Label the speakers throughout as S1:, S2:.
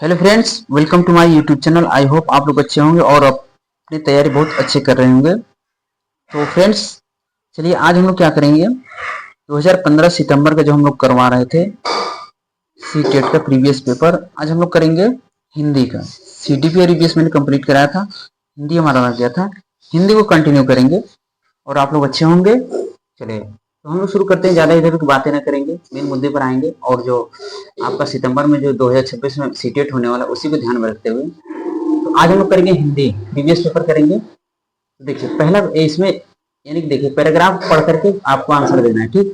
S1: Hello friends, welcome to my YouTube channel. I hope आप लोग अच्छे होंगे और अपनी तैयारी बहुत अच्छे कर रहे होंगे। तो फ्रेंड्स, चलिए आज हम लोग क्या करेंगे। 2015 सितंबर का जो हम लोग करवा रहे थे सी टेट का प्रीवियस पेपर, आज हम लोग करेंगे हिंदी का। CDP और EVS मैंने कंप्लीट कराया था, हिंदी हमारा रह गया था। हिंदी को कंटिन्यू करेंगे और आप लोग अच्छे होंगे। चलिए तो हम लोग शुरू करते हैं, ज़्यादा इधर की बातें ना करेंगे, मेन मुद्दे पर आएंगे। और जो आपका सितंबर में जो 2026 में सीटेट होने वाला उसी को ध्यान में रखते हुए तो आज हम लोग करेंगे हिंदी प्रीवियस पेपर करेंगे। देखिए पहला इसमें यानी कि देखिए पैराग्राफ पढ़ करके आपको आंसर देना है, ठीक।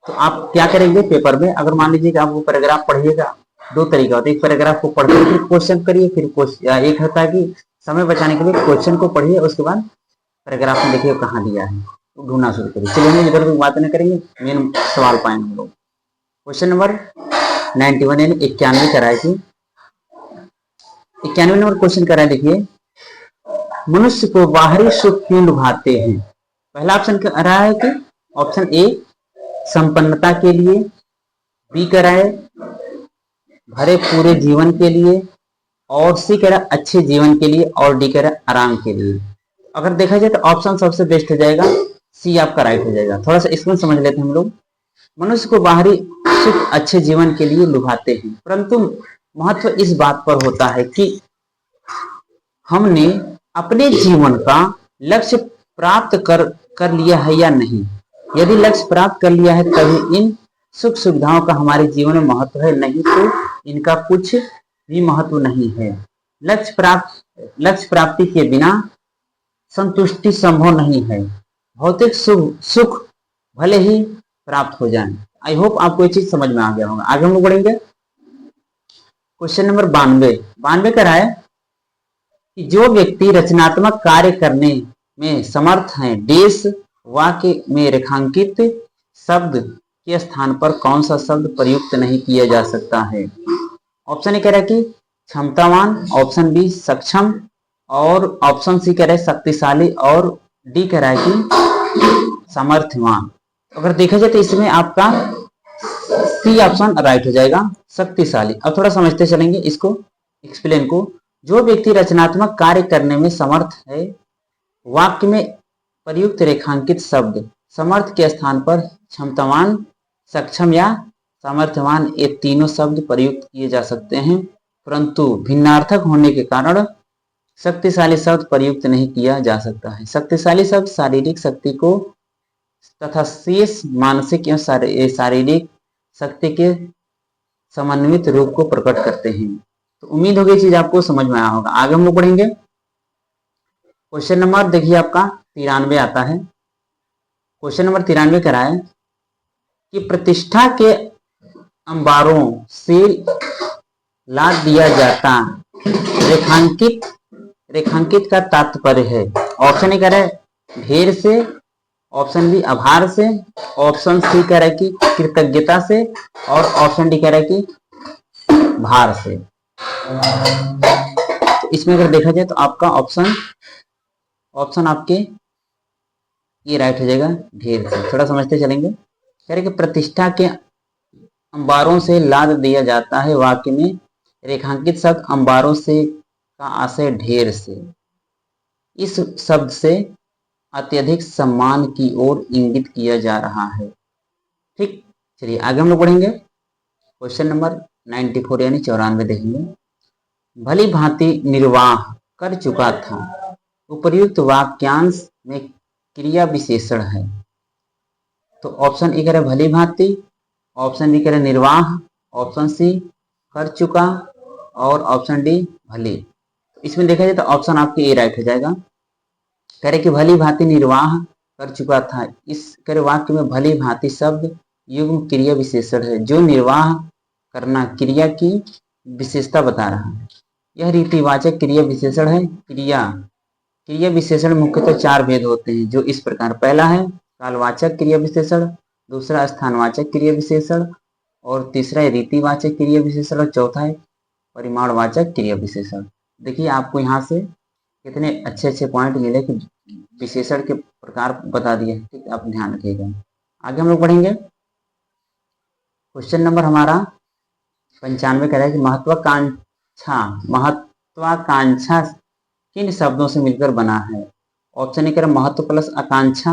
S1: तो आप क्या करेंगे पेपर में, अगर मान लीजिए कि आप वो पैराग्राफ पढ़िएगा, दो तरीका होता है। एक पैराग्राफ को पढ़ फिर क्वेश्चन करिए, फिर क्वेश्चन एक होता है कि समय बचाने के लिए क्वेश्चन को पढ़िए, उसके बाद पैराग्राफ में देखिए कहाँ दिया है तो ढूंढना शुरू करिए। चलिए हम इधर की बातें नहीं करेंगे, मेन सवाल पाएंगे हम लोग। क्वेश्चन नंबर 91 यानी 91 कराए थी। 91 नंबर क्वेश्चन कराए, देखिए मनुष्य को बाहरी सुख क्यों लुभाते हैं। पहला ऑप्शन रहा है कि ऑप्शन ए संपन्नता के लिए, बी कराए भरे पूरे जीवन के लिए, और सी कह रहा अच्छे जीवन के लिए, और डी कह रहा आराम के लिए। अगर देखा जाए तो ऑप्शन सबसे बेस्ट हो जाएगा, सी आपका राइट हो जाएगा। थोड़ा सा इसमें समझ लेते हैं हम लोग। मनुष्य को बाहरी सुख अच्छे जीवन के लिए लुभाते हैं, परंतु महत्व इस बात पर होता है कि हमने अपने जीवन का लक्ष्य प्राप्त कर लिया है या नहीं। यदि लक्ष्य प्राप्त कर लिया है तभी इन सुख सुविधाओं का हमारे जीवन में महत्व है, नहीं तो इनका कुछ भी महत्व नहीं है। लक्ष्य प्राप्ति के बिना संतुष्टि संभव नहीं है। भौतिक सुख भले ही प्राप्त हो जाए। आई होप आपको ये चीज समझ में आ गया होगा। आगे हम लोग बढ़ेंगे। क्वेश्चन नंबर 92 का है कि जो व्यक्ति रचनात्मक कार्य करने में समर्थ हैं, देश वाक्य में रेखांकित शब्द के स्थान पर कौन सा शब्द प्रयुक्त नहीं किया जा सकता है। ऑप्शन ए कह रहा है कि क्षमतावान, ऑप्शन बी सक्षम, और ऑप्शन सी कह रहा है शक्तिशाली, और डी कह रहा है कि सामर्थ्यवान। अगर देखा जाए तो इसमें आपका सी ऑप्शन राइट हो जाएगा, शक्तिशाली। अब थोड़ा समझते चलेंगे इसको, एक्सप्लेन को। जो व्यक्ति रचनात्मक कार्य करने में समर्थ है, वाक्य में प्रयुक्त रेखांकित शब्द समर्थ के स्थान पर क्षमतावान, सक्षम या सामर्थ्यवान ये तीनों शब्द प्रयुक्त किए जा सकते हैं, परंतु भिन्नार्थक होने के कारण शक्तिशाली शब्द प्रयुक्त नहीं किया जा सकता है। शक्तिशाली शब्द शारीरिक शक्ति को तथा शेष मानसिक एवं शारीरिक शक्ति के समन्वित रूप को प्रकट करते हैं। तो उम्मीद होगी चीज आपको समझ में आया होगा। आगे हम लोग बढ़ेंगे। क्वेश्चन नंबर देखिए आपका 93 आता है। क्वेश्चन नंबर 93 करा है कि प्रतिष्ठा के अंबारों से लाद दिया जाता रेखांकित का तात्पर्य है। ऑप्शन ए कह रहा है ढेर से, ऑप्शन बी आभार से, ऑप्शन सी कह रहा है कि कृतज्ञता से, और ऑप्शन डी कह रहा है कि भार से। तो इसमें अगर देखा जाए तो आपका ऑप्शन आपके ये राइट हो जाएगा, ढेर से। थोड़ा समझते चलेंगे। कह रहे कि प्रतिष्ठा के अंबारों से लाद दिया जाता है, वाक्य में रेखांकित शब्द अंबारों से का आशय ढेर से। इस शब्द से अत्यधिक सम्मान की ओर इंगित किया जा रहा है, ठीक। चलिए आगे हम लोग बढ़ेंगे। क्वेश्चन नंबर 94 यानी 94 देखेंगे। भली भांति निर्वाह कर चुका था, उपर्युक्त वाक्यांश में क्रिया विशेषण है। तो ऑप्शन ए कह रहे भली भांति, ऑप्शन बी कह रहे निर्वाह, ऑप्शन सी कर चुका, और ऑप्शन डी भली। इसमें देखा जाए तो ऑप्शन आपके ए राइट हो जाएगा। कह रहे कि भली भांति निर्वाह कर चुका था, इस कह रहे वाक्य में भली भांति शब्द युग्म क्रिया विशेषण है, जो निर्वाह करना क्रिया की विशेषता बता रहा है। यह रीतिवाचक क्रिया विशेषण है। क्रिया विशेषण मुख्यतः 4 भेद होते हैं, जो इस प्रकार। पहला है कालवाचक क्रिया विशेषण, दूसरा स्थानवाचक क्रिया विशेषण, और तीसरा है रीतिवाचक क्रिया विशेषण, और चौथा है परिमाणवाचक क्रिया विशेषण। देखिए आपको यहाँ से कितने अच्छे अच्छे पॉइंट मिले कि विशेषण के प्रकार बता दिए, ठीक। आप ध्यान रखिएगा। आगे हम लोग बढ़ेंगे। क्वेश्चन नंबर हमारा 95 कह रहा है कि महत्वाकांक्षा किन शब्दों से मिलकर बना है? ऑप्शन ए कह रहे महत्व प्लस आकांक्षा,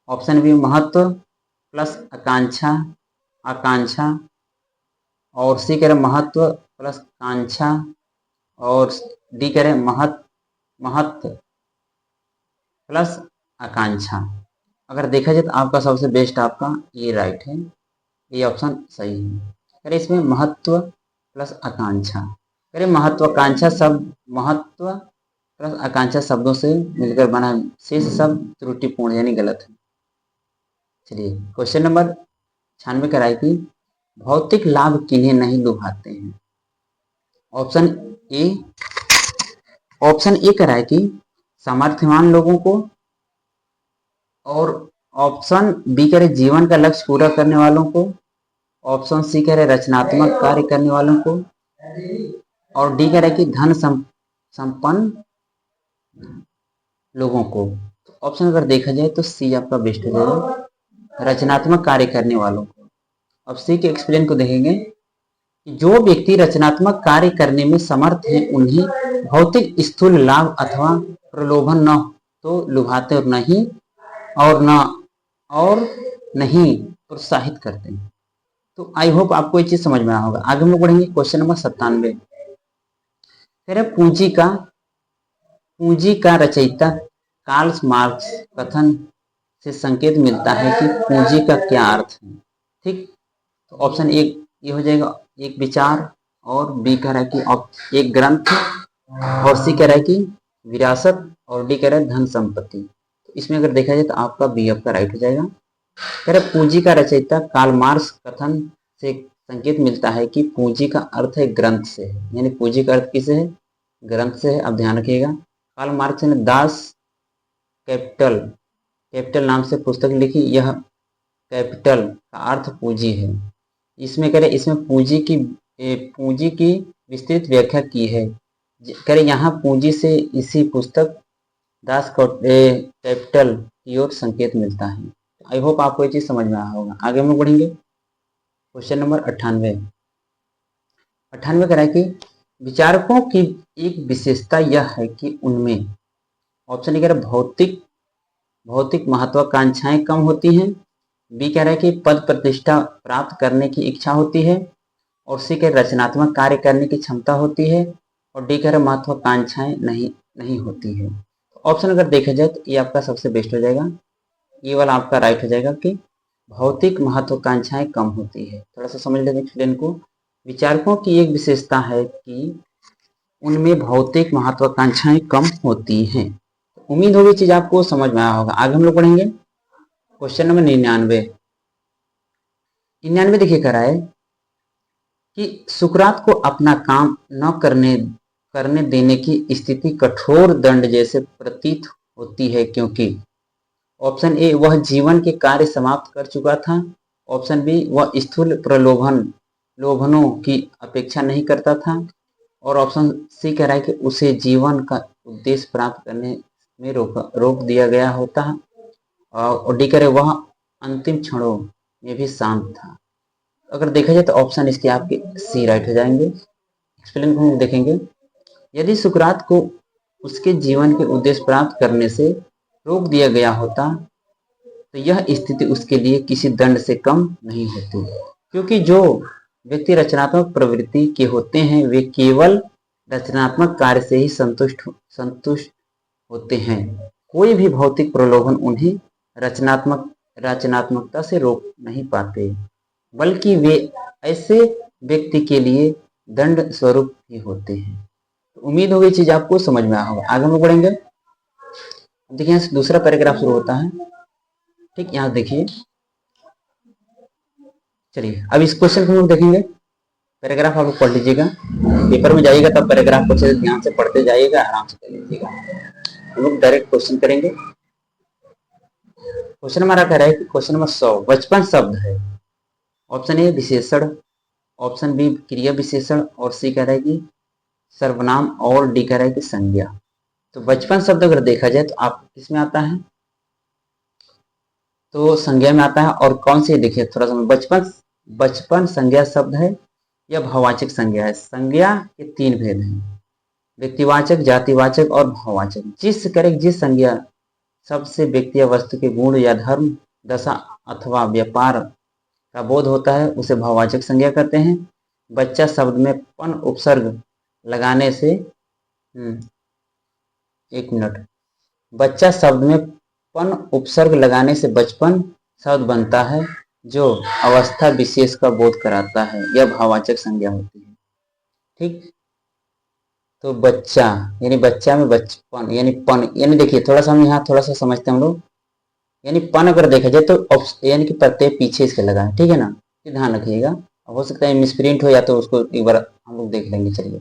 S1: ऑप्शन बी महत्व प्लस आकांक्षा आकांक्षा, और सी कह रहे महत्व प्लस कांक्षा, और डी कह रहे महत्व प्लस आकांक्षा। अगर देखा जाए तो आपका सबसे बेस्ट आपका ये राइट है, ये ऑप्शन सही है। करें इसमें महत्व प्लस आकांक्षा, करें महत्वाकांक्षा शब्द महत्व प्लस आकांक्षा शब्दों से मिलकर बना, शेष शब्द त्रुटिपूर्ण यानी गलत है। चलिए क्वेश्चन नंबर 96 कराए कि भौतिक लाभ किन्हें नहीं लुभाते हैं? ऑप्शन ए कराए कि सामर्थ्यवान लोगों को, और ऑप्शन बी करे जीवन का लक्ष्य पूरा करने वालों को, ऑप्शन सी कह रहे रचनात्मक कार्य करने वालों को, और डी कह रहे कि धन संपन्न लोगों को। तो ऑप्शन अगर देखा जाए तो सी आपका बेस्ट हो जाएगा, रचनात्मक कार्य करने वालों को। अब सी के एक्सप्लेन को देखेंगे कि जो व्यक्ति रचनात्मक कार्य करने में समर्थ है उन्हें भौतिक स्थूल लाभ अथवा प्रलोभन न तो लुभाते और नहीं प्रोत्साहित करते हैं। तो आई होप आपको ये चीज समझ में आया होगा। आगे हम लोग पढ़ेंगे क्वेश्चन नंबर 97। फिर पूंजी का रचयिता कार्ल मार्क्स कथन से संकेत मिलता है कि पूंजी का क्या अर्थ है। ठीक, तो ऑप्शन एक ये हो जाएगा एक विचार, और बी कह रहा है कि एक ग्रंथ, और सी कह रहा है कि विरासत, और डी कह रहा है धन संपत्ति। तो इसमें अगर देखा जाए तो आपका बी आपका राइट हो जाएगा। कह रहे पूंजी का रचयिता कार्ल मार्क्स कथन से संकेत मिलता है कि पूंजी का अर्थ है ग्रंथ से है, यानी पूंजी का अर्थ किसे है? ग्रंथ से है। अब ध्यान रखिएगा, कार्ल मार्क्स ने दास कैपिटल नाम से पुस्तक लिखी। यह कैपिटल का अर्थ पूंजी है। इसमें करें इसमें पूंजी की विस्तृत व्याख्या की है। करें यहाँ पूंजी से इसी पुस्तक दास कैपिटल की ओर संकेत मिलता है। आई होप आपको ये चीज समझ में आया होगा। आगे हम बढ़ेंगे क्वेश्चन नंबर 98 कह रहा है कि विचारकों की एक विशेषता यह है कि उनमें, ऑप्शन ए कह रहा है भौतिक महत्वाकांक्षाएं कम होती हैं, बी कह रहा है कि पद प्रतिष्ठा प्राप्त करने की इच्छा होती है, और सी कह रचनात्मक कार्य करने की क्षमता होती है, और डी कह रहा महत्वाकांक्षाएं नहीं होती है। ऑप्शन अगर देखा जाए तो ये आपका सबसे बेस्ट हो जाएगा, ये वाला आपका राइट हो जाएगा कि भौतिक महत्वाकांक्षाएं कम होती है। थोड़ा सा समझ लेते हैं एक्सप्लेन को। विचारकों की एक विशेषता है कि उनमें भौतिक महत्वाकांक्षाएं कम होती हैं। उम्मीद होगी चीज आपको समझ में आया होगा। आगे हम लोग पढ़ेंगे क्वेश्चन नंबर 99 देखिए कह रहा है कि सुकरात को अपना काम न करने देने की स्थिति कठोर दंड जैसे प्रतीत होती है, क्योंकि ऑप्शन ए वह जीवन के कार्य समाप्त कर चुका था, ऑप्शन बी वह स्थूल लोभनों की अपेक्षा नहीं करता था, और ऑप्शन सी कह रहा है कि उसे जीवन का उद्देश्य प्राप्त करने में रोक दिया गया होता है, और डी कह रहे वह अंतिम क्षणों में भी शांत था। अगर देखा जाए तो ऑप्शन इसके आपके सी राइट हो जाएंगे। एक्सप्लेन को हम देखेंगे। यदि सुकरात को उसके जीवन के उद्देश्य प्राप्त करने से रोक दिया गया होता तो यह स्थिति उसके लिए किसी दंड से कम नहीं होती, क्योंकि जो व्यक्ति रचनात्मक प्रवृत्ति के होते हैं वे केवल रचनात्मक कार्य से ही संतुष्ट होते हैं। कोई भी भौतिक प्रलोभन उन्हें रचनात्मकता से रोक नहीं पाते, बल्कि वे ऐसे व्यक्ति के लिए दंड स्वरूप ही होते हैं। तो उम्मीद होगी चीज आपको समझ में आया होगा। आगे हम बढ़ेंगे। देखिए यहाँ से दूसरा पैराग्राफ शुरू होता है। ठीक, यहाँ देखिए, चलिए अब इस क्वेश्चन को हम लोग देखेंगे। पैराग्राफ आप लोग पढ़ लीजिएगा, पेपर में जाइएगा तब पैराग्राफ को अच्छे से ध्यान से पढ़ते जाइएगा, आराम से कर लीजिएगा। हम लोग डायरेक्ट क्वेश्चन करेंगे। क्वेश्चन हमारा कह रहा है कि क्वेश्चन नंबर 100 बचपन शब्द है। ऑप्शन ए विशेषण, ऑप्शन बी क्रिया विशेषण, और सी कह रहा है कि सर्वनाम, और डी कह रहा है कि संज्ञा। तो बचपन शब्द अगर देखा जाए तो आप किसमें आता है? तो संज्ञा में आता है। और कौन सी देखिए थोड़ा सा, बचपन संज्ञा शब्द है, यह भाववाचक संज्ञा है। संज्ञा के तीन भेद हैं, व्यक्तिवाचक, जातिवाचक और भाववाचक। जिस संज्ञा सबसे व्यक्ति या वस्तु के गुण या धर्म, दशा अथवा व्यापार का बोध होता है उसे भाववाचक संज्ञा कहते हैं। बच्चा शब्द में पन उपसर्ग लगाने से एक मिनट, बच्चा शब्द में पन उपसर्ग लगाने से बचपन शब्द बनता है जो अवस्था विशेष का बोध कराता है, यह भाववाचक संज्ञा होती है। ठीक, तो बच्चा यानी बच्चा में बचपन यानी पन, यानी देखिए थोड़ा सा हम यहाँ थोड़ा सा समझते हैं हम लोग, यानी पन अगर देखा जाए तो यानी कि प्रत्यय पीछे इसके लगा है, ठीक है ना, ये ध्यान रखिएगा। हो सकता है मिसप्रिंट हो या तो उसको एक बार हम लोग देख लेंगे। चलिए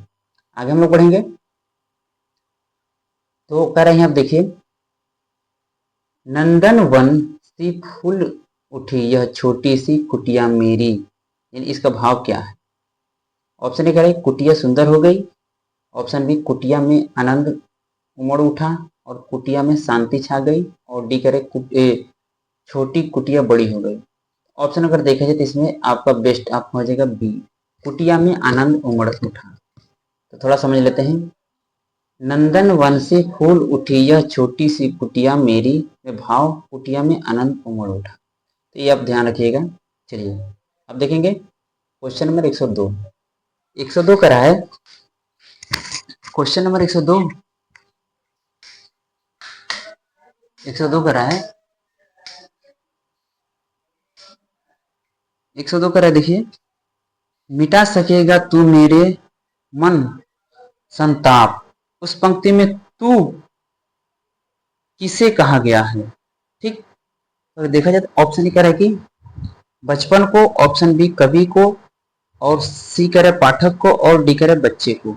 S1: आगे हम लोग पढ़ेंगे। तो कह रहे हैं, अब देखिए, नंदन वन सी फूल उठी यह छोटी सी कुटिया मेरी, यानी इसका भाव क्या है। ऑप्शन ए कह रहे कुटिया सुंदर हो गई, ऑप्शन बी कुटिया में आनंद उमड़ उठा और कुटिया में शांति छा गई, और डी करे छोटी कुटिया बड़ी हो गई। ऑप्शन अगर देखा जाए तो इसमें आपका बेस्ट आपका हो जाएगा बी, कुटिया में आनंद उमड़ उठा। तो थोड़ा समझ लेते हैं। नंदन वन से फूल उठी यह छोटी सी कुटिया मेरी, में भाव कुटिया में आनंद उमड़ उठा। तो ये आप ध्यान रखिएगा। चलिए अब देखेंगे क्वेश्चन नंबर 102। 102 करा है, क्वेश्चन नंबर 102 करा है, 102 करा है। देखिए, मिटा सकेगा तू मेरे मन संताप, उस पंक्ति में तू किसे कहा गया है। ठीक, तो देखा जाए तो ऑप्शन कह रहा है कि बचपन को, ऑप्शन बी कवि को, और सी कह रहा है पाठक को, और डी कह रहा है बच्चे को।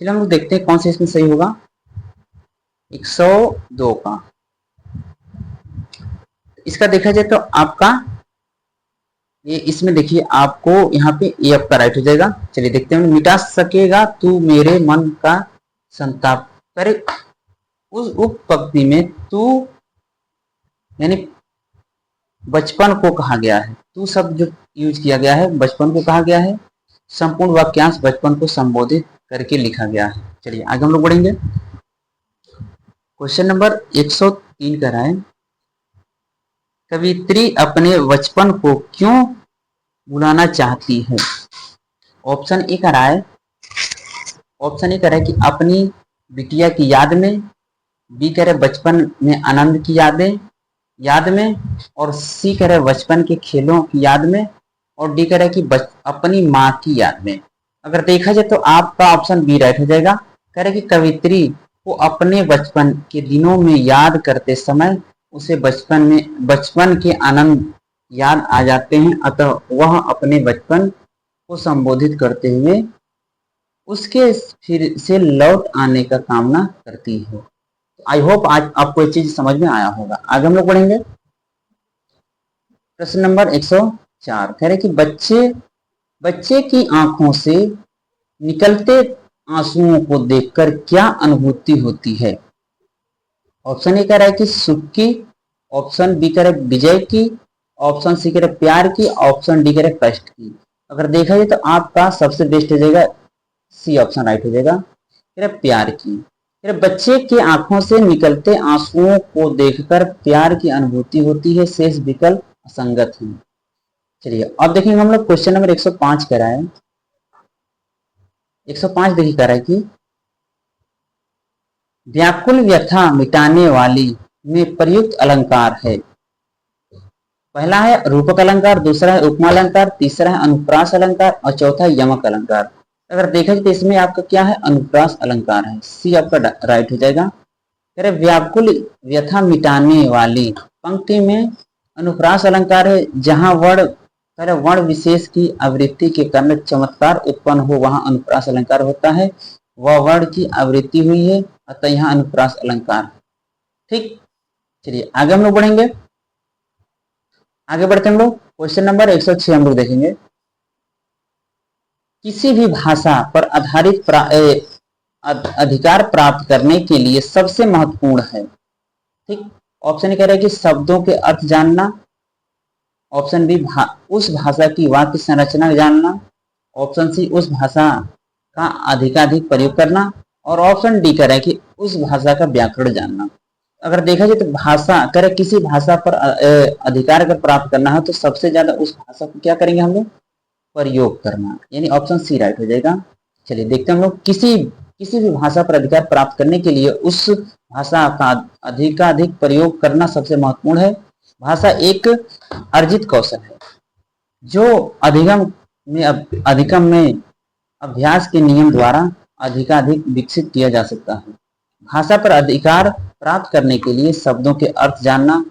S1: चलिए हम लोग देखते हैं कौन सा इसमें सही होगा। 102 का इसका देखा जाए तो आपका ये, इसमें देखिए आपको यहाँ पे ए आपका राइट हो जाएगा। चलिए देखते हैं, मिटा सकेगा तू मेरे मन का संताप, करे उस उप पंक्ति में तू यानी बचपन को कहा गया है, तू शब्द जो यूज किया गया है बचपन को कहा गया है, संपूर्ण वाक्यांश बचपन को संबोधित करके लिखा गया है। चलिए आगे हम लोग बढ़ेंगे। क्वेश्चन नंबर 103 का है, कवित्री अपने बचपन को क्यों बुलाना चाहती है। ऑप्शन ए कह रहा है, कि अपनी बिटिया की याद में, बी कह रहे बचपन में आनंद की याद में, और सी कह रहे बचपन के खेलों की याद में, और डी कह रहे कि अपनी माँ की याद में। अगर देखा जाए तो आपका ऑप्शन बी राइट हो जाएगा। कह रहे कि कवित्री को अपने बचपन के दिनों में याद करते समय उसे बचपन के आनंद याद आ जाते हैं, अतः वह अपने बचपन को संबोधित करते हुए उसके फिर से लौट आने का कामना करती है। आई होप आज आपको ये चीज समझ में आया होगा। आगे हम लोग पढ़ेंगे प्रश्न नंबर 104। कह रहे कि बच्चे की आंखों से निकलते आंसुओं को देखकर क्या अनुभूति होती है। ऑप्शन ए कह रहा है कि सुख की, ऑप्शन बी कह रहा है विजय की, ऑप्शन सी कह रहा है प्यार की, ऑप्शन डी कह रहा है कष्ट की। अगर देखा जाए तो आपका सबसे बेस्ट हो जाएगा सी ऑप्शन राइट हो जाएगा, कह रहा है प्यार की। बच्चे के आंखों से निकलते आंसुओं को देखकर प्यार की अनुभूति होती है, शेष विकल्प असंगत है। चलिए अब देखेंगे हम लोग क्वेश्चन नंबर 105 कह रहा है। 105 देखिए कह रहा है कि व्याकुल व्यथा मिटाने वाली में प्रयुक्त अलंकार है। पहला है रूपक अलंकार, दूसरा है उपमा अलंकार, तीसरा है अनुप्रास अलंकार, और चौथा है यमक अलंकार। अगर देखा जाए तो इसमें आपका क्या है, अनुप्रास अलंकार है, सी आपका राइट हो जाएगा। व्याकुल व्यथा मिटाने वाली पंक्ति में अनुप्रास अलंकार है, जहां वर्ण विशेष की आवृत्ति के कारण चमत्कार उत्पन्न हो वहां अनुप्रास अलंकार होता है। वह वर्ण की आवृत्ति हुई है, अतः यहाँ अनुप्रास अलंकार। ठीक, चलिए आगे हम लोग बढ़ेंगे। आगे बढ़ते हम लोग क्वेश्चन नंबर 106 हम लोग देखेंगे। किसी भी भाषा पर आधारित अधिकार प्राप्त करने के लिए सबसे महत्वपूर्ण है। ठीक, ऑप्शन कह रहा है कि शब्दों के अर्थ जानना, ऑप्शन बी उस भाषा की वाक्य संरचना जानना, ऑप्शन सी उस भाषा का अधिकाधिक प्रयोग करना, और ऑप्शन डी कह रहा है कि उस भाषा का व्याकरण जानना। अगर देखा जाए तो भाषा करे किसी भाषा पर अधिकार अगर प्राप्त करना है तो सबसे ज्यादा उस भाषा को क्या करेंगे हम लोग, प्रयोग करना, यानी ऑप्शन सी राइट हो जाएगा। चलिए देखते हैं हम लोग, किसी किसी भी भाषा पर अधिकार प्राप्त करने के लिए उस भाषा का अधिकाधिक प्रयोग करना सबसे महत्वपूर्ण है। भाषा एक अर्जित कौशल है जो अधिगम में अभ्यास के नियम द्वारा अधिकाधिक विकसित किया जा सकता है। भाषा पर अधिकार प्राप्त करने के लिए शब्दों के अर्थ जानना,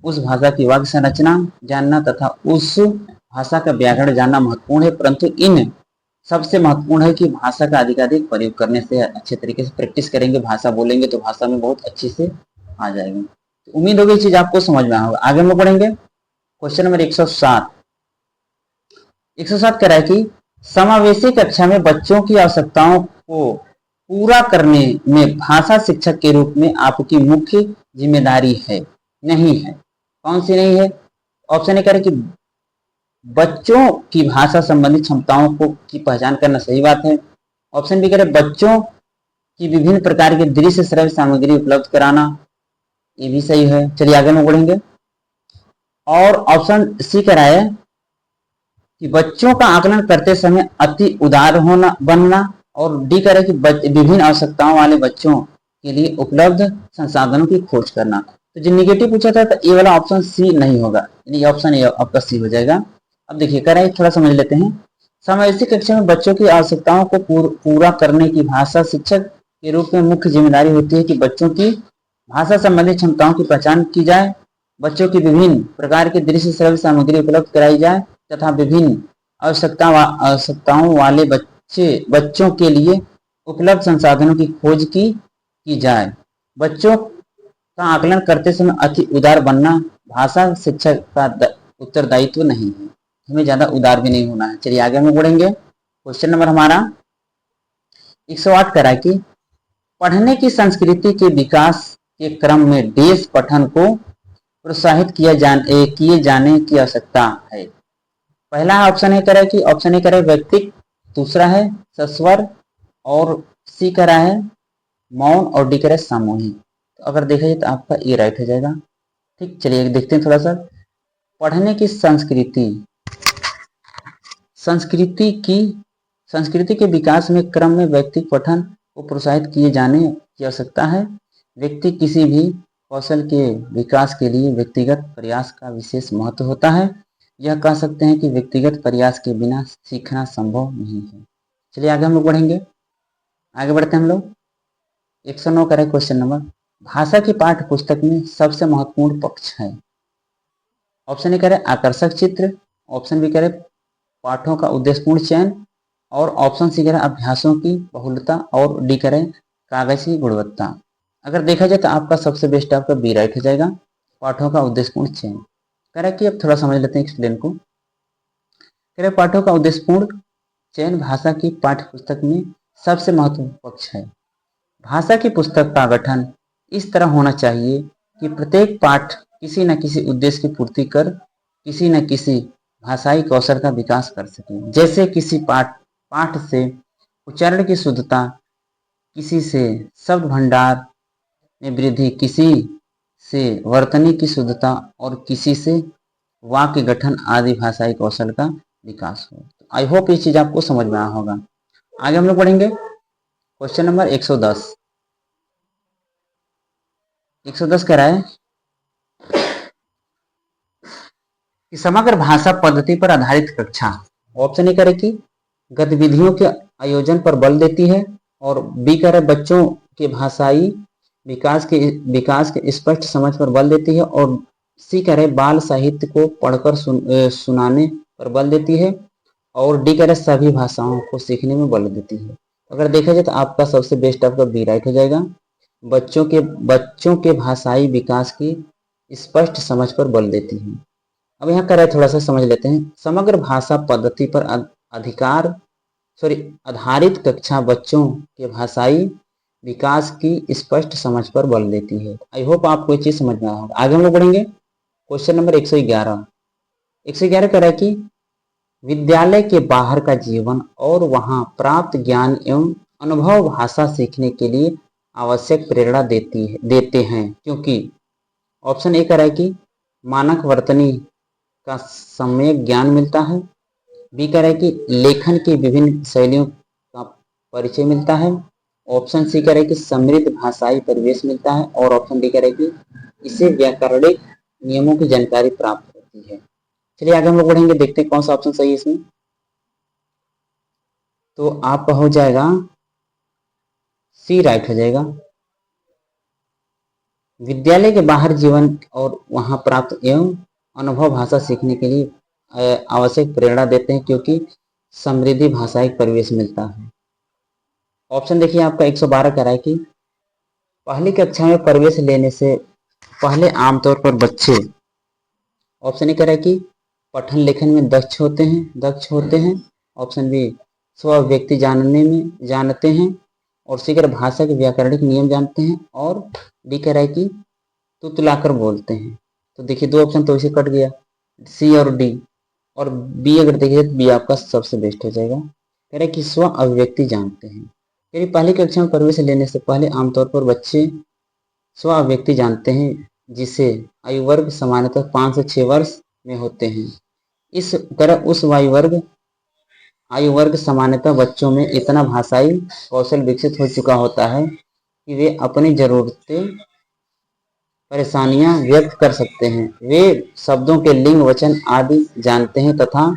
S1: उस भाषा की वाक्य संरचना जानना तथा उस भाषा का व्याकरण जानना महत्वपूर्ण है, परंतु इन सबसे महत्वपूर्ण है कि भाषा का अधिकाधिक प्रयोग करने से अच्छे तरीके से प्रैक्टिस करेंगे, भाषा बोलेंगे तो भाषा में बहुत अच्छे से आ जाएगी। तो उम्मीद होगी चीज आपको समझ में आया होगा। आगे हम लोग पढ़ेंगे क्वेश्चन नंबर 107। 107 कह रहा है कि समावेशी कक्षा में बच्चों की आवश्यकताओं को पूरा करने में भाषा शिक्षक के रूप में आपकी मुख्य जिम्मेदारी है, नहीं है। कौन सी नहीं है? ऑप्शन ए कह रहे कि बच्चों की भाषा संबंधी क्षमताओं को की पहचान करना, सही बात है। ऑप्शन बी कह रहे बच्चों की विभिन्न प्रकार की दृश्य श्रव्य सामग्री उपलब्ध कराना, ये भी सही है। चलिए आगे में बढ़ेंगे। और ऑप्शन सी कह रहा है कि बच्चों का आकलन करते समय अति उदार होना बनना, और डी कह रहे कि विभिन्न आवश्यकताओं वाले बच्चों के लिए उपलब्ध संसाधनों की खोज करना। तो जो निगेटिव पूछा था तो ये वाला ऑप्शन सी नहीं होगा, यानी ऑप्शन ए आपका सी हो जाएगा। अब देखिए कह रहे हैं, थोड़ा समझ लेते हैं। समावेशी कक्षा में बच्चों की आवश्यकताओं को पूरा करने की भाषा शिक्षक के रूप में मुख्य जिम्मेदारी होती है कि बच्चों की भाषा संबंधी क्षमताओं की पहचान की जाए, बच्चों की विभिन्न प्रकार की दृश्य श्रव्य सामग्री उपलब्ध कराई जाए तथा विभिन्न आवश्यकताओं वाले बच्चों के लिए उपलब्ध संसाधनों की खोज की जाए। बच्चों का आकलन करते समय अति उदार बनना भाषा शिक्षक का उत्तरदायित्व नहीं है, हमें ज्यादा उदार भी नहीं होना है। चलिए आगे हम बढ़ेंगे। क्वेश्चन नंबर हमारा 108 करा कि पढ़ने की संस्कृति के विकास के क्रम में देश पठन को प्रोत्साहित किए जाने की आवश्यकता है। पहला ऑप्शन है करा कि ऑप्शन ए करा व्यक्तिक, दूसरा है सस्वर, और सी करा है मौन, और डी करा सामूहिक। तो अगर देखा जाए तो आपका ये राइट हो जाएगा। ठीक, चलिए देखते हैं थोड़ा सा। पढ़ने की संस्कृति के विकास में क्रम में व्यक्तिक पठन को प्रोत्साहित किए जाने की आवश्यकता है। व्यक्ति किसी भी कौशल के विकास के लिए व्यक्तिगत प्रयास का विशेष महत्व होता है। यह कह सकते हैं कि व्यक्तिगत प्रयास के बिना सीखना संभव नहीं है। चलिए आगे हम लोग बढ़ेंगे। आगे बढ़ते हैं हम लोग। 109 करें क्वेश्चन नंबर, भाषा की पाठ्य पुस्तक में सबसे महत्वपूर्ण पक्ष है। ऑप्शन ए करें आकर्षक चित्र, ऑप्शन बी करें पाठों का उद्देश्यपूर्ण चयन, और ऑप्शन सी करें अभ्यासों की बहुलता, और डी करें कागज की गुणवत्ता। अगर देखा जाए तो आपका सबसे बेस्ट आपका बी राइट हो जाएगा, पाठों का उद्देश्यपूर्ण चयन। कह रहा है कि अब थोड़ा समझ लेते हैं एक्सप्लेन को। कह रहे पाठों का उद्देश्यपूर्ण चयन भाषा की पाठ्य पुस्तक में सबसे महत्वपूर्ण पक्ष है। भाषा की पुस्तक का गठन इस तरह होना चाहिए कि प्रत्येक पाठ किसी न किसी उद्देश्य की पूर्ति कर किसी न किसी भाषाई कौशल का विकास कर सके। जैसे किसी पाठ से उच्चारण की शुद्धता, किसी से शब्द भंडार में वृद्धि, किसी से वर्तनी की शुद्धता, और किसी से वाक्य गठन आदि भाषाई कौशल का विकास हो। आई होप ये चीज आपको समझ में आया होगा। आगे हम लोग पढ़ेंगे क्वेश्चन नंबर 110। 110 कह रहा है कि समग्र भाषा पद्धति पर आधारित कक्षा। ऑप्शन ए करे कि गतिविधियों के आयोजन पर बल देती है, और बी करे बच्चों के भाषाई विकास के स्पष्ट समझ पर बल देती है, और सी करे बाल साहित्य को पढ़कर सुनाने पर बल देती है, और डी करे सभी भाषाओं को सीखने में बल देती है। अगर देखा जाए तो आपका सबसे बेस्ट आपका बी राइट हो जाएगा, बच्चों के भाषाई विकास की स्पष्ट समझ पर बल देती है। अब यहाँ कर थोड़ा सा समझ लेते हैं। समग्र भाषा पद्धति पर आधारित कक्षा बच्चों के भाषाई विकास की स्पष्ट समझ पर बल देती है। आई होप आपको ये चीज समझ में आया होगा। आगे हम लोग बढ़ेंगे क्वेश्चन नंबर 111। 111 कह रहा है कि विद्यालय के बाहर का जीवन और वहां प्राप्त ज्ञान एवं अनुभव भाषा सीखने के लिए आवश्यक प्रेरणा देते हैं, क्योंकि ऑप्शन ए कह रहा है कि मानक वर्तनी का सम्यक ज्ञान मिलता है, बी कह रहा है कि लेखन की विभिन्न शैलियों का परिचय मिलता है, ऑप्शन सी कह रहा है कि समृद्ध भाषाई परिवेश मिलता है, और ऑप्शन डी कह रहा है कि इससे व्याकरणिक नियमों की जानकारी प्राप्त होती है। चलिए आगे हम लोग बढ़ेंगे, देखते हैं कौन सा ऑप्शन सही है इसमें। तो आपका हो जाएगा सी राइट हो जाएगा। विद्यालय के बाहर जीवन और वहां प्राप्त एवं अनुभव भाषा सीखने के लिए आवश्यक प्रेरणा देते हैं, क्योंकि समृद्धि भाषाई परिवेश मिलता है। ऑप्शन देखिए आपका 112 कह रहा है कि पहली कक्षा में प्रवेश लेने से पहले आमतौर पर बच्चे, ऑप्शन ए कह रहा है कि पठन लेखन में दक्ष होते हैं। ऑप्शन बी स्व व्यक्ति जानते हैं, और सी कह रहा है भाषा के व्याकरणिक नियम जानते हैं, और डी कह रहा है कि तुतलाकर बोलते हैं। तो देखिए दो ऑप्शन तो इसे कट गया, सी और डी, और बी अगर देखिए तो बी आपका सबसे बेस्ट हो जाएगा। कह रहे कि स्व अभिव्यक्ति जानते हैं, यानी पहली कक्षा में प्रवेश लेने से पहले आमतौर पर बच्चे स्व अभिव्यक्ति जानते हैं, जिसे आयु वर्ग सामान्यतः 5 से 6 वर्ष में होते हैं। इस तरह उस आयु वर्ग सामान्यतः बच्चों में इतना भाषाई कौशल विकसित हो चुका होता है कि वे अपनी जरूरतें परेशानियां व्यक्त कर सकते हैं। वे शब्दों के लिंग वचन आदि जानते हैं तथा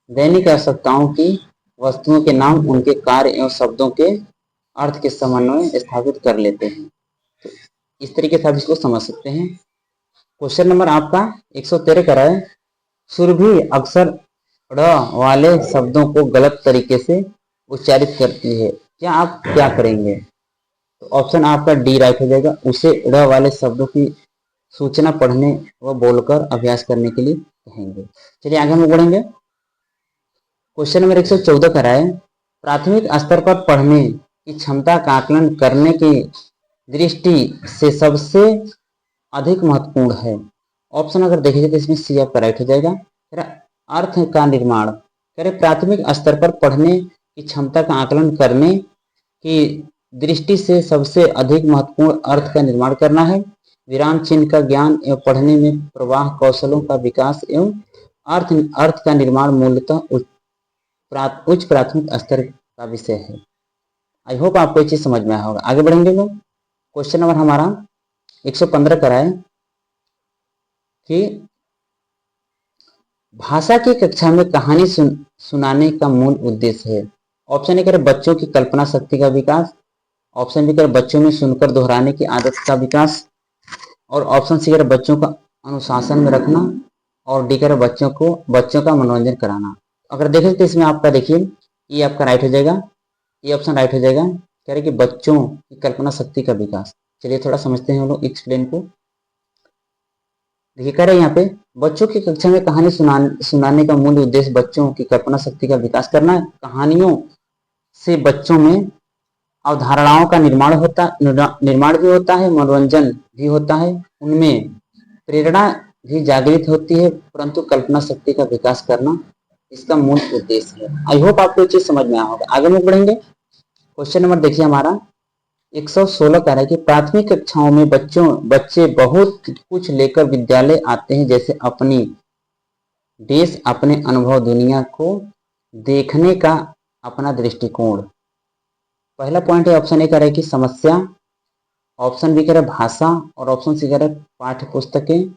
S1: दैनिक आवश्यकताओं की वस्तुओं के नाम, उनके कार्य एवं शब्दों के अर्थ के समन्वय स्थापित कर लेते हैं। तो इस तरीके से आप इसको समझ सकते हैं। क्वेश्चन नंबर आपका 113 का है, सुरभि अक्सर ड़ वाले शब्दों को गलत तरीके से उच्चारित करती है, क्या आप क्या करेंगे? तो ऑप्शन आपका डी राइट हो जाएगा, उसे ड़ वाले शब्दों की सूचना पढ़ने व बोलकर अभ्यास करने के लिए कहेंगे। चलिए आगे हम बढ़ेंगे। क्वेश्चन नंबर 114 का है, प्राथमिक स्तर पर पढ़ने की क्षमता का आकलन करने की दृष्टि से सबसे अधिक महत्वपूर्ण है। ऑप्शन अगर देखेंगे तो इसमें सी आपका राइट हो जाएगा। अर्थ का निर्माण, करें प्राथमिक स्तर पर पढ़ने की क्षमता का आकलन करने की दृष्टि से सबसे अधिक महत्वपूर्ण अर्थ का निर्माण करना है। विराम चिन्ह का ज्ञान एवं पढ़ने में प्रवाह कौशलों का विकास एवं अर्थ का निर्माण मूलतः उच्च प्राथमिक स्तर का विषय है। आई होप आपको ये चीज समझ में आया होगा। आगे बढ़ेंगे लोग। क्वेश्चन नंबर हमारा 115 का है कि भाषा की कक्षा में कहानी सुनाने का मूल उद्देश्य है। ऑप्शन ए करें बच्चों की कल्पना शक्ति का विकास, ऑप्शन बी करें बच्चों में सुनकर दोहराने की आदत का विकास, और ऑप्शन सी करें बच्चों का अनुशासन में रखना, और डी करें बच्चों का मनोरंजन कराना। अगर देखें तो इसमें आपका देखिए ये आपका राइट हो जाएगा, ये ऑप्शन राइट हो जाएगा। कह रहे कि बच्चों की कल्पना शक्ति का विकास। चलिए थोड़ा समझते हैं हम लोग एक्सप्लेन को। देखिए कह रहे हैं यहाँ पे बच्चों की कक्षा में कहानी सुनाने का मूल उद्देश्य बच्चों की कल्पना शक्ति का विकास करना है। कहानियों से बच्चों में अवधारणाओं का निर्माण भी होता है, मनोरंजन भी होता है, उनमें प्रेरणा भी जागृत होती है, परंतु कल्पना शक्ति का विकास करना इसका मूल उद्देश्य है। आई होप आपको ये चीज समझ में आया होगा। आगे हम बढ़ेंगे। क्वेश्चन नंबर देखिए हमारा 116 कह रहा है कि प्राथमिक कक्षाओं में बच्चे बहुत कुछ लेकर विद्यालय आते हैं, जैसे अपनी देश, अपने अनुभव, दुनिया को देखने का अपना दृष्टिकोण। पहला पॉइंट है ऑप्शन ए कह रहा है कि समस्या, ऑप्शन बी कह रहा है भाषा, और ऑप्शन सी कह रहा है पाठ्य पुस्तकें,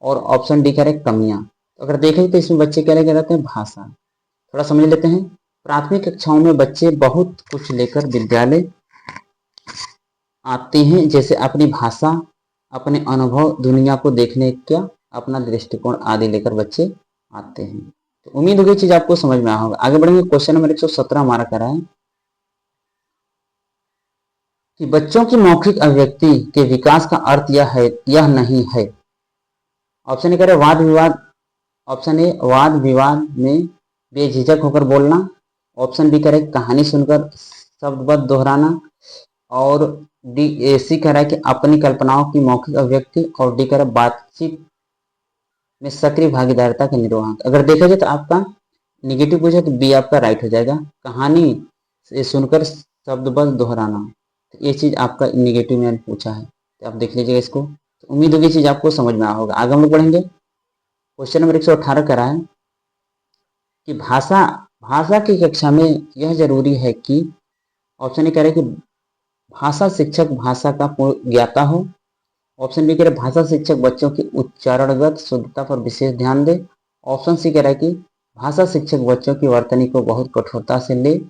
S1: और ऑप्शन डी कह रहा है कमियां। तो अगर देखें तो इसमें बच्चे क्या कहते हैं भाषा। थोड़ा समझ लेते हैं। प्राथमिक कक्षाओं में बच्चे बहुत कुछ लेकर विद्यालय आते हैं, जैसे अपनी भाषा, अपने अनुभव, दुनिया को देखने का अपना दृष्टिकोण आदि लेकर बच्चे आते हैं। तो उम्मीद होगी चीज आपको समझ में आया होगा। आगे बढ़ेंगे। क्वेश्चन नंबर 117 हमारा कह रहा है कि बच्चों की मौखिक अभिव्यक्ति के विकास का अर्थ यह नहीं है। ऑप्शन ए कह रहे वाद विवाद, ऑप्शन ए वाद विवाद में बेझिझक होकर बोलना, ऑप्शन बी कह रहे कहानी सुनकर शब्दबद्ध दोहराना, और डी सी कह रहा है कि अपनी कल्पनाओं की मौखिक अभिव्यक्ति, और डी कह रहा है बातचीत में सक्रिय भागीदारिता का निर्वहन। अगर देखा जाए तो आपका निगेटिव पूछा तो बी आपका राइट हो जाएगा। कहानी से सुनकर शब्द बस दोहराना, तो ये चीज आपका निगेटिव में पूछा है, तो आप देख लीजिएगा इसको। तो उम्मीद होगी चीज आपको समझ में आ होगा। आगे हम लोग बढ़ेंगे। क्वेश्चन नंबर 118 करा है कि भाषा भाषा की कक्षा में यह जरूरी है कि, ऑप्शन ए कह रहे हैं कि भाषा शिक्षक भाषा का पूर्ण ज्ञाता हो। ऑप्शन बी कह रहे भाषा शिक्षक बच्चों की उच्चारणगत शुद्धता पर विशेष ध्यान दे। ऑप्शन सी कह रहा है कि भाषा शिक्षक बच्चों की वर्तनी को बहुत कठोरता से ले।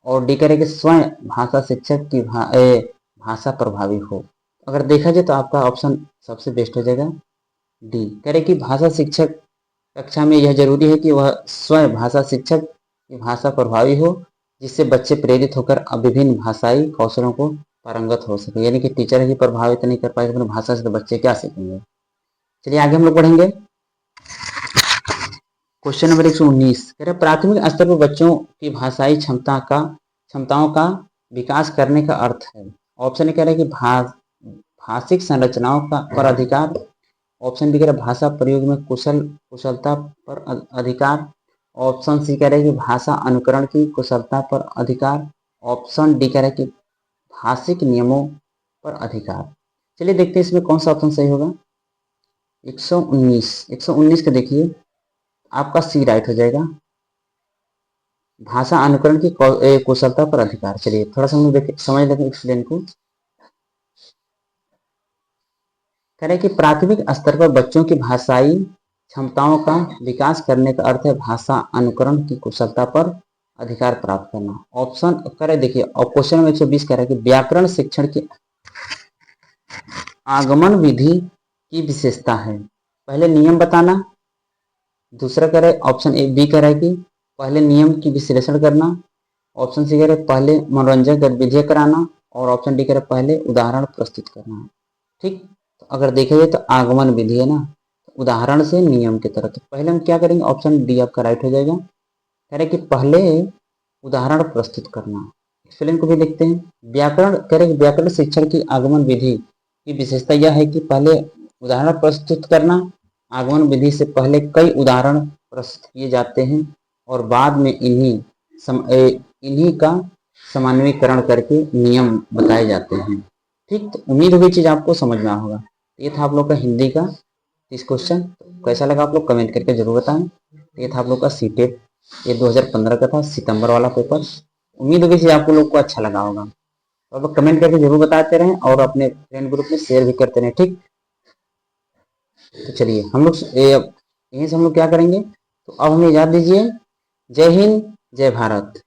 S1: और डी कह रहे कि स्वयं भाषा शिक्षक की भाषा प्रभावी हो। अगर देखा जाए तो आपका ऑप्शन सबसे बेस्ट हो जाएगा डी। कह रहे कि भाषा शिक्षक कक्षा में यह जरूरी है कि वह स्वयं भाषा शिक्षक की भाषा प्रभावी हो, जिससे बच्चे प्रेरित होकर विभिन्न भाषाई कौशलों को पारंगत हो सके। यानी कि टीचर ही प्रभावित नहीं कर पाएगा अपनी भाषा से, तो बच्चे क्या सीखेंगे। चलिए आगे हम लोग बढ़ेंगे। क्वेश्चन नंबर 119 कह रहे प्राथमिक स्तर पर बच्चों की भाषाई क्षमताओं का विकास करने का अर्थ है। ऑप्शन ए कह रहे कि भाषिक संरचनाओं का पर अधिकार। ऑप्शन बी कह रहे भाषा प्रयोग में कुशलता पर अधिकार। ऑप्शन सी कह रहे कि भाषा अनुकरण की कुशलता पर अधिकार। ऑप्शन डी कह रहे कि भाषिक नियमों पर अधिकार। चलिए देखते हैं इसमें कौन सा ऑप्शन सही होगा। 119 का देखिए, आपका सी राइट हो जाएगा, भाषा अनुकरण की कुशलता पर अधिकार। चलिए थोड़ा सा हम लोग समझ लेते हैं एक्सप्लेन को। कह रहे कि प्राथमिक स्तर पर बच्चों की भाषाई क्षमताओं का विकास करने का अर्थ है भाषा अनुकरण की कुशलता पर अधिकार प्राप्त करना। ऑप्शन करे देखिए, और क्वेश्चन में 120 कह रहा है कि व्याकरण शिक्षण की आगमन विधि की विशेषता है। पहले नियम बताना। दूसरा कह रहे ऑप्शन ए बी कह रहा है कि पहले नियम की विश्लेषण करना। ऑप्शन सी कह रहे पहले मनोरंजक गतिविधियां कराना। और ऑप्शन डी कह रहे पहले उदाहरण प्रस्तुत करना। ठीक, तो अगर देखा जाए तो आगमन विधि है ना, तो उदाहरण से नियम की तरह। तो पहले हम क्या करेंगे, ऑप्शन डी आपका राइट हो जाएगा। कह रहे कि पहले उदाहरण प्रस्तुत करना। एक्सप्लेन को भी देखते हैं। व्याकरण कह रहे व्याकरण शिक्षण की आगमन विधि की विशेषता यह है कि पहले उदाहरण प्रस्तुत करना। आगमन विधि से पहले कई उदाहरण प्रस्तुत किए जाते हैं और बाद में इन्हीं का समन्वयकरण करके नियम बताए जाते हैं। ठीक, तो उम्मीद होगी चीज आपको समझ में आ होगा। ये था आप लोग का हिंदी का 30 क्वेश्चन। कैसा लगा आप लोग कमेंट करके जरूर बताएं। ये था आप लोग का सीटेट, ये 2015 का था, सितंबर वाला पेपर। उम्मीद होगी चीज आपको लोग को अच्छा लगा होगा। तो आप लोग कमेंट करके जरूर बताते रहें और अपने फ्रेंड ग्रुप में शेयर भी करते रहें। ठीक, तो चलिए हम लोग यहीं से हम लोग क्या करेंगे, तो अब हमें याद दीजिए, जय हिंद जय भारत।